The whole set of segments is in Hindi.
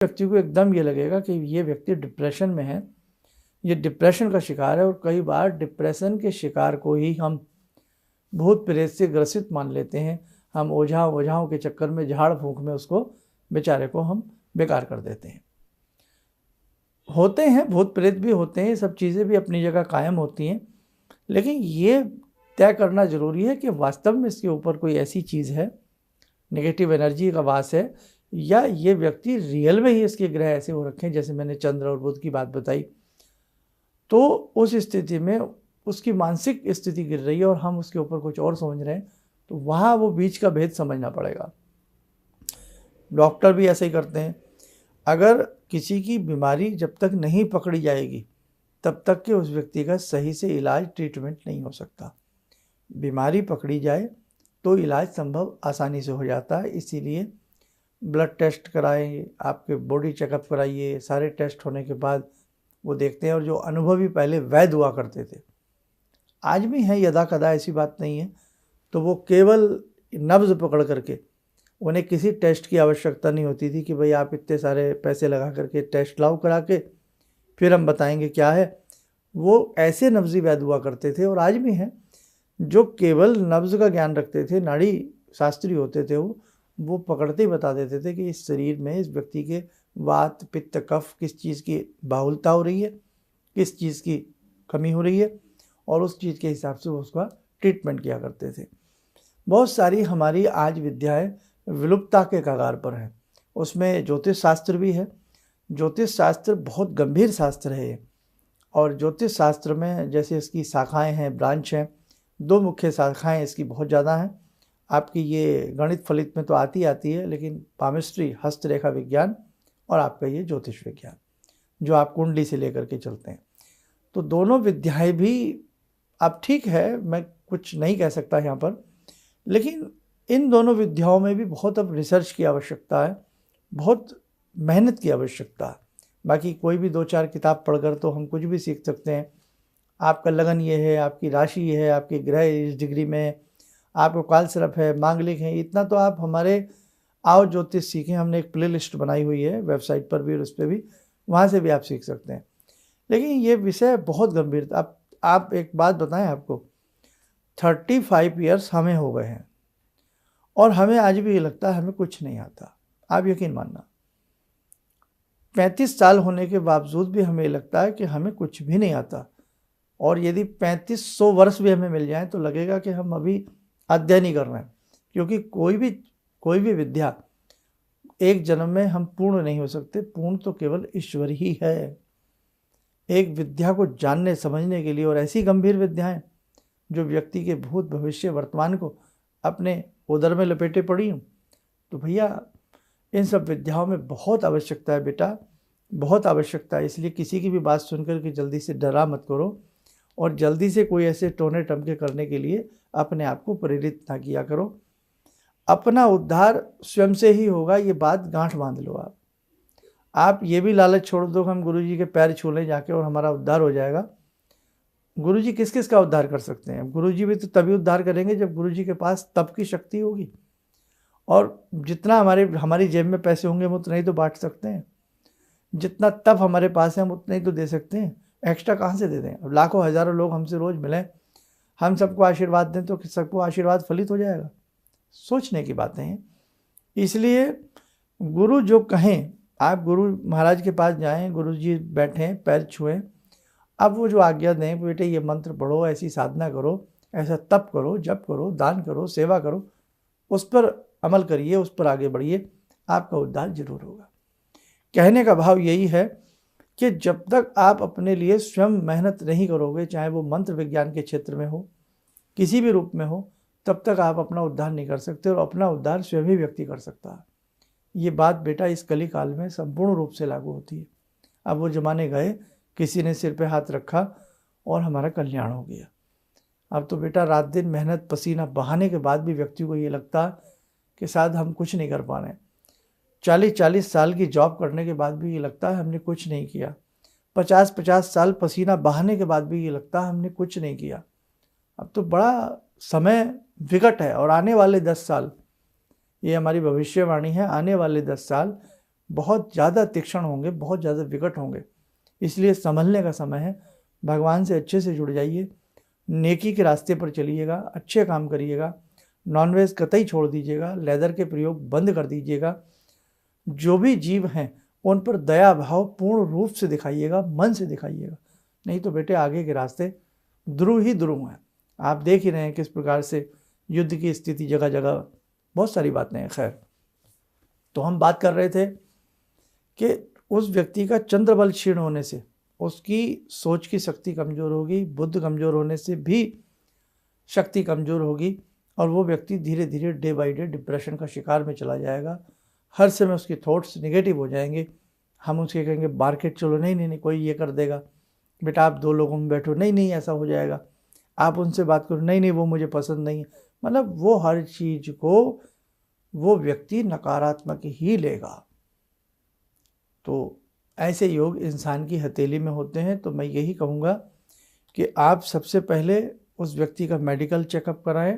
व्यक्ति को एकदम ये लगेगा कि ये व्यक्ति डिप्रेशन में है, ये डिप्रेशन का शिकार है। और कई बार डिप्रेशन के शिकार को ही हम भूत प्रेत से ग्रसित मान लेते हैं। हम ओझाओं के चक्कर में, झाड़ फूंक में उसको बेचारे को हम बेकार कर देते हैं। होते हैं, भूत प्रेत भी होते हैं, सब चीज़ें भी अपनी जगह कायम होती हैं, लेकिन ये तय करना ज़रूरी है कि वास्तव में इसके ऊपर कोई ऐसी चीज़ है, नेगेटिव एनर्जी का वास है, या ये व्यक्ति रियल में ही इसके ग्रह ऐसे हो रखे हैं, जैसे मैंने चंद्र और बुध की बात बताई। तो उस स्थिति में उसकी मानसिक स्थिति गिर रही है और हम उसके ऊपर कुछ और समझ रहे हैं, तो वहाँ वो बीच का भेद समझना पड़ेगा। डॉक्टर भी ऐसे ही करते हैं। अगर किसी की बीमारी जब तक नहीं पकड़ी जाएगी तब तक के उस व्यक्ति का सही से इलाज, ट्रीटमेंट नहीं हो सकता। बीमारी पकड़ी जाए तो इलाज संभव आसानी से हो जाता है। इसीलिए ब्लड टेस्ट कराएं, आपके बॉडी चेकअप कराइए। सारे टेस्ट होने के बाद वो देखते हैं। और जो अनुभवी पहले वैद्य हुआ करते थे, आज भी हैं यदा कदा, ऐसी बात नहीं है, तो वो केवल नब्ज पकड़ करके, उन्हें किसी टेस्ट की आवश्यकता नहीं होती थी कि भाई आप इतने सारे पैसे लगा करके टेस्ट लाओ करा के फिर हम बताएंगे क्या है। वो ऐसे नब्जी वैद्य हुआ करते थे, और आज भी हैं, जो केवल नब्ज का ज्ञान रखते थे, नाड़ी शास्त्री होते थे। वो पकड़ते ही बता देते थे कि इस शरीर में, इस व्यक्ति के वात, पित्त, कफ, किस चीज़ की बाहुलता हो रही है, किस चीज़ की कमी हो रही है, और उस चीज़ के हिसाब से वो उसका ट्रीटमेंट किया करते थे। बहुत सारी हमारी आज विद्याएं विलुप्तता के कगार पर हैं। उसमें ज्योतिष शास्त्र भी है। ज्योतिष शास्त्र बहुत गंभीर शास्त्र है। और ज्योतिष शास्त्र में जैसे इसकी शाखाएं हैं, ब्रांच हैं, 2 मुख्य शाखाएं इसकी बहुत ज़्यादा हैं। आपकी ये गणित फलित में तो आती है, लेकिन पामिस्ट्री, हस्तरेखा विज्ञान, और आपका ये ज्योतिष विज्ञान, जो आप कुंडली से लेकर के चलते हैं। तो दोनों विद्याएं भी अब ठीक है, मैं कुछ नहीं कह सकता यहाँ पर, लेकिन इन दोनों विद्याओं में भी बहुत अब रिसर्च की आवश्यकता है, बहुत मेहनत की आवश्यकता है। बाकी कोई भी 2-4 किताब पढ़कर तो हम कुछ भी सीख सकते हैं। आपका लगन ये है, आपकी राशि ये है, आपके ग्रह इस डिग्री में है, आपको कालसर्प है, मांगलिक है, इतना तो आप हमारे आओ ज्योतिष सीखें, हमने एक प्लेलिस्ट बनाई हुई है वेबसाइट पर भी और उस पर भी, वहाँ से भी आप सीख सकते हैं। लेकिन ये विषय बहुत गंभीर था। आप एक बात बताएं आपको, 35 ईयर्स हमें हो गए हैं और हमें आज भी ये लगता है हमें कुछ नहीं आता। आप यकीन मानना, 35 साल होने के बावजूद भी हमें लगता है कि हमें कुछ भी नहीं आता। और यदि 3500 वर्ष भी हमें मिल जाए तो लगेगा कि हम अभी अध्ययन ही कर रहे हैं, क्योंकि कोई भी विद्या एक जन्म में हम पूर्ण नहीं हो सकते। पूर्ण तो केवल ईश्वर ही है। एक विद्या को जानने समझने के लिए, और ऐसी गंभीर विद्याएं जो व्यक्ति के भूत, भविष्य, वर्तमान को अपने उदर में लपेटे पड़ी हूँ, तो भैया इन सब विद्याओं में बहुत आवश्यकता है बेटा, बहुत आवश्यकता है। इसलिए किसी की भी बात सुनकर के जल्दी से डरा मत करो, और जल्दी से कोई ऐसे टोने टमके करने के लिए अपने आप को प्रेरित ना किया करो। अपना उद्धार स्वयं से ही होगा, ये बात गांठ बांध लो। आप ये भी लालच छोड़ दो कि हम गुरुजी के पैर छू लें जाके और हमारा उद्धार हो जाएगा। गुरुजी किस किस का उद्धार कर सकते हैं? गुरुजी भी तो तभी उद्धार करेंगे जब गुरुजी के पास तप की शक्ति होगी। और जितना हमारी जेब में पैसे होंगे हम उतना ही तो बांट सकते हैं। जितना तप हमारे पास है हम उतना ही तो दे सकते हैं। एक्स्ट्रा कहाँ से दे दें? अब लाखों हज़ारों लोग हमसे रोज़ मिलें, हम सबको आशीर्वाद दें तो सबको आशीर्वाद फलित हो जाएगा? सोचने की बातें हैं। इसलिए गुरु जो कहें, आप गुरु महाराज के पास जाएं, गुरु जी बैठें, पैर छुएं, अब वो जो आज्ञा दें, बेटे ये मंत्र पढ़ो, ऐसी साधना करो, ऐसा तप करो, जप करो, दान करो, सेवा करो, उस पर अमल करिए, उस पर आगे बढ़िए, आपका उद्धार जरूर होगा। कहने का भाव यही है कि जब तक आप अपने लिए स्वयं मेहनत नहीं करोगे, चाहे वो मंत्र विज्ञान के क्षेत्र में हो, किसी भी रूप में हो, तब तक आप अपना उद्धार नहीं कर सकते। और अपना उद्धार स्वयं ही व्यक्ति कर सकता है। ये बात बेटा इस कली काल में संपूर्ण रूप से लागू होती है। अब वो जमाने गए, किसी ने सिर पे हाथ रखा और हमारा कल्याण हो गया। अब तो बेटा रात दिन मेहनत, पसीना बहाने के बाद भी व्यक्ति को ये लगता कि शायद हम कुछ नहीं कर पा रहे। 40-40 साल की जॉब करने के बाद भी ये लगता है हमने कुछ नहीं किया। 50-50 साल पसीना बहाने के बाद भी ये लगता है हमने कुछ नहीं किया। अब तो बड़ा समय विकट है। और आने वाले 10 साल, ये हमारी भविष्यवाणी है, आने वाले 10 साल बहुत ज़्यादा तीक्ष्ण होंगे, बहुत ज़्यादा विकट होंगे। इसलिए संभलने का समय है। भगवान से अच्छे से जुड़ जाइए, नेकी के रास्ते पर चलिएगा, अच्छे काम करिएगा, नॉनवेज कतई छोड़ दीजिएगा, लेदर के प्रयोग बंद कर दीजिएगा। जो भी जीव हैं उन पर दया भाव पूर्ण रूप से दिखाइएगा, मन से दिखाइएगा, नहीं तो बेटे आगे के रास्ते ध्रुव ही ध्रुव हैं। आप देख ही रहे हैं किस प्रकार से युद्ध की स्थिति जगह जगह, बहुत सारी बातें हैं। खैर, तो हम बात कर रहे थे कि उस व्यक्ति का चंद्र बल क्षीण होने से उसकी सोच की शक्ति कमज़ोर होगी, बुद्ध कमज़ोर होने से भी शक्ति कमज़ोर होगी, और वो व्यक्ति धीरे धीरे डे बाई डे डिप्रेशन का शिकार में चला जाएगा। हर समय उसके थॉट्स नेगेटिव हो जाएंगे। हम उसके कहेंगे मार्केट चलो, नहीं नहीं नहीं, कोई ये कर देगा, बेटा आप 2 लोगों में बैठो, नहीं नहीं ऐसा हो जाएगा, आप उनसे बात करो, नहीं नहीं वो मुझे पसंद नहीं है। मतलब वो हर चीज़ को वो व्यक्ति नकारात्मक ही लेगा। तो ऐसे योग इंसान की हथेली में होते हैं। तो मैं यही कहूँगा कि आप सबसे पहले उस व्यक्ति का मेडिकल चेकअप कराएं,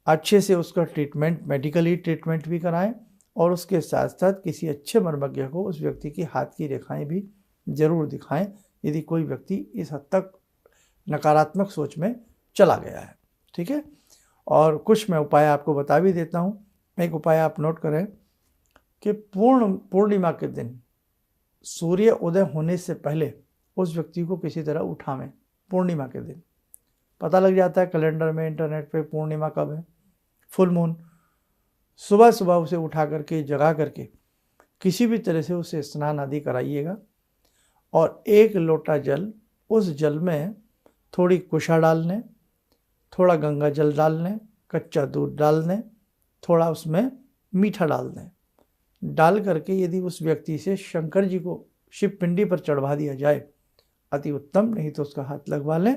अच्छे से उसका ट्रीटमेंट, मेडिकली ट्रीटमेंट भी कराएं, और उसके साथ साथ किसी अच्छे मर्मज्ञ को उस व्यक्ति की हाथ की रेखाएं भी जरूर दिखाएं, यदि कोई व्यक्ति इस हद तक नकारात्मक सोच में चला गया है। ठीक है, और कुछ मैं उपाय आपको बता भी देता हूँ। एक उपाय आप नोट करें कि पूर्णिमा के दिन सूर्य उदय होने से पहले उस व्यक्ति को किसी तरह उठावें। पूर्णिमा के दिन पता लग जाता है कैलेंडर में, इंटरनेट पे पूर्णिमा कब है, फुल मून। सुबह सुबह उसे उठा करके, जगा करके किसी भी तरह से उसे स्नान आदि कराइएगा, और 1 लोटा जल, उस जल में थोड़ी कुशा डाल लें, थोड़ा गंगा जल डाल लें, कच्चा दूध डाल दें, थोड़ा उसमें मीठा डाल दें। डाल करके यदि उस व्यक्ति से शंकर जी को शिव पिंडी पर चढ़वा दिया जाए अति उत्तम, नहीं तो उसका हाथ लगवा लें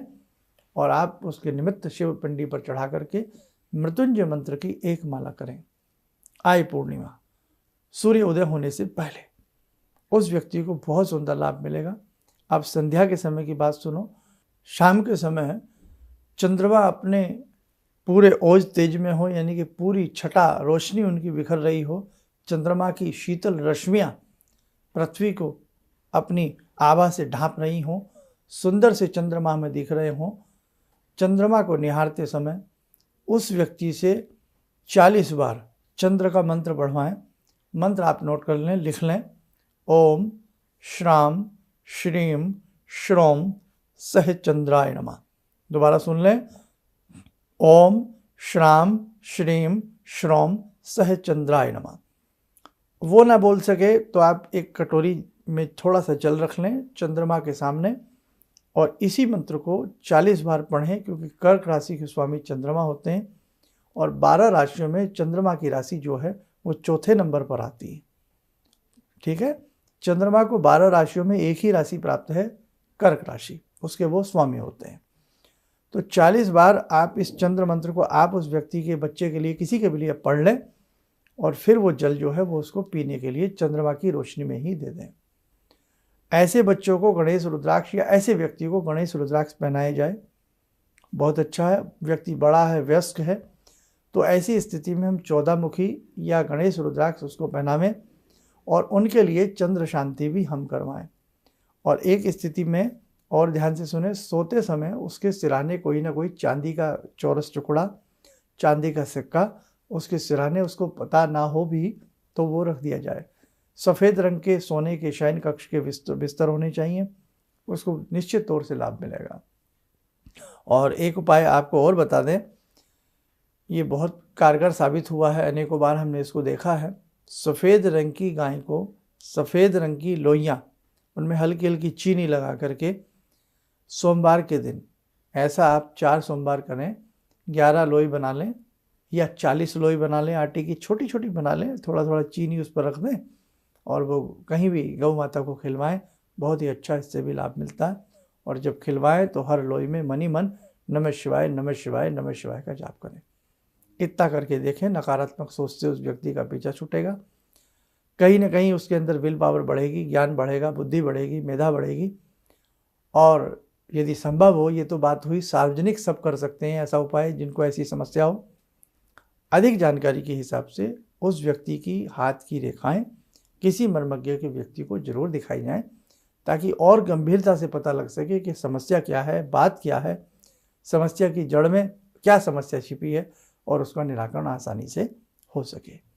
और आप उसके निमित्त शिव पिंडी पर चढ़ा करके मृत्युंजय मंत्र की 1 माला करें। आए पूर्णिमा, सूर्य उदय होने से पहले उस व्यक्ति को बहुत सुंदर लाभ मिलेगा। आप संध्या के समय की बात सुनो, शाम के समय चंद्रमा अपने पूरे ओज तेज में हो, यानी कि पूरी छटा रोशनी उनकी बिखर रही हो, चंद्रमा की शीतल रश्मियाँ पृथ्वी को अपनी आभा से ढांप रही हों, सुंदर से चंद्रमा में दिख रहे हों, चंद्रमा को निहारते समय उस व्यक्ति से 40 बार चंद्र का मंत्र बढ़वाएं। मंत्र आप नोट कर लें, लिख लें, ओम श्राम श्रीम श्रोम सह चंद्राय नमः। दोबारा सुन लें, ओम श्राम श्रीम श्रोम सह चंद्राय नमः। वो ना बोल सके तो आप एक कटोरी में थोड़ा सा जल रख लें चंद्रमा के सामने, और इसी मंत्र को 40 बार पढ़ें, क्योंकि कर्क राशि के स्वामी चंद्रमा होते हैं, और 12 राशियों में चंद्रमा की राशि जो है वो 4थे नंबर पर आती है। ठीक है, चंद्रमा को 12 राशियों में एक ही राशि प्राप्त है, कर्क राशि, उसके वो स्वामी होते हैं। तो 40 बार आप इस चंद्र मंत्र को आप उस व्यक्ति के, बच्चे के लिए, किसी के भी लिए पढ़ लें, और फिर वो जल जो है वो उसको पीने के लिए चंद्रमा की रोशनी में ही दे दें। ऐसे बच्चों को गणेश रुद्राक्ष, या ऐसे व्यक्ति को गणेश रुद्राक्ष पहनाए जाए, बहुत अच्छा है। व्यक्ति बड़ा है, वयस्क है, तो ऐसी स्थिति में हम 14 मुखी या गणेश रुद्राक्ष उसको पहनावें, और उनके लिए चंद्र शांति भी हम करवाएं। और एक स्थिति में और ध्यान से सुने, सोते समय उसके सिराने कोई ना कोई चांदी का चौरस टुकड़ा, चांदी का सिक्का उसके सिराने, उसको पता ना हो भी तो वो रख दिया जाए। सफ़ेद रंग के सोने के शयन कक्ष के बिस्तर होने चाहिए, उसको निश्चित तौर से लाभ मिलेगा। और एक उपाय आपको और बता दें, ये बहुत कारगर साबित हुआ है, अनेकों बार हमने इसको देखा है। सफ़ेद रंग की गाय को सफ़ेद रंग की लोइयाँ, उनमें हल्की हल्की चीनी लगा करके सोमवार के दिन, ऐसा आप 4 सोमवार करें, 11 लोई बना लें या 40 लोई बना लें, आटे की छोटी छोटी बना लें, थोड़ा थोड़ा चीनी उस पर रख दें और वो कहीं भी गौ माता को खिलवाएं, बहुत ही अच्छा इससे भी लाभ मिलता है। और जब खिलवाएं तो हर लोई में मनी मन नमः शिवाय नमः शिवाय नमः शिवाय का जाप करें। इतना करके देखें, नकारात्मक सोच से उस व्यक्ति का पीछा छूटेगा, कहीं ना कहीं उसके अंदर विल पावर बढ़ेगी, ज्ञान बढ़ेगा, बुद्धि बढ़ेगी, मेधा बढ़ेगी। और यदि संभव हो, ये तो बात हुई सार्वजनिक, सब कर सकते हैं ऐसा उपाय जिनको ऐसी समस्या हो। अधिक जानकारी के हिसाब से उस व्यक्ति की हाथ की रेखाएं किसी मर्मज्ञ के व्यक्ति को जरूर दिखाई जाए, ताकि और गंभीरता से पता लग सके कि समस्या क्या है, बात क्या है, समस्या की जड़ में क्या समस्या छिपी है और उसका निराकरण आसानी से हो सके।